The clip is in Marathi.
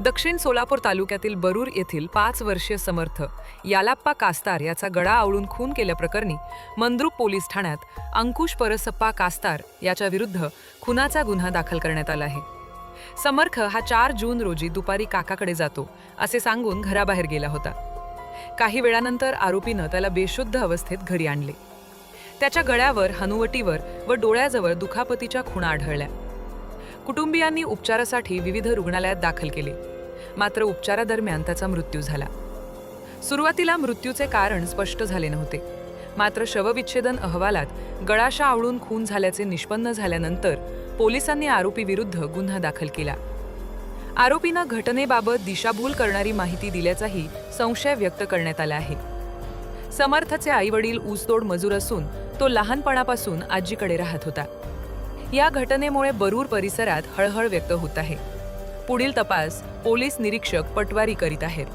दक्षिण सोलापूर तालुक्यातील बरूर येथील 5 वर्षीय समर्थ यालाप्पा कास्तार याचा गळा आवळून खून केल्याप्रकरणी मंद्रुप पोलीस ठाण्यात अंकुश परसप्पा कास्तार याच्या विरुद्ध खुनाचा गुन्हा दाखल करण्यात आला आहे। समर्थ हा 4 जून रोजी दुपारी काकाकडे जातो असे सांगून घराबाहेर गेला होता। काही वेळानंतर आरोपीनं त्याला बेशुद्ध अवस्थेत घरी आणले। त्याच्या गळ्यावर, हनुवटीवर व डोळ्याजवळ दुखापतीच्या खुणा आढळल्या। कुटुंबियांनी उपचारासाठी विविध रुग्णालयात दाखल केले, मात्र उपचारादरम्यान त्याचा मृत्यू झाला। सुरुवातीला मृत्यूचे कारण स्पष्ट झाले नव्हते, मात्र शवविच्छेदन अहवालात गळाशा आवळून खून झाल्याचे निष्पन्न झाल्यानंतर पोलिसांनी आरोपी विरुद्ध गुन्हा दाखल केला। आरोपीनं घटनेबाबत दिशाभूल करणारी माहिती दिल्याचाही संशय व्यक्त करण्यात आला आहे। समर्थचे आईवडील ऊसतोड मजूर असून तो लहानपणापासून आजीकडे राहत होता। या घटनेमुळे बरूर परिसरात हळहळ व्यक्त होत आहे। पुढील तपास पोलीस निरीक्षक पटवारी करीत आहेत।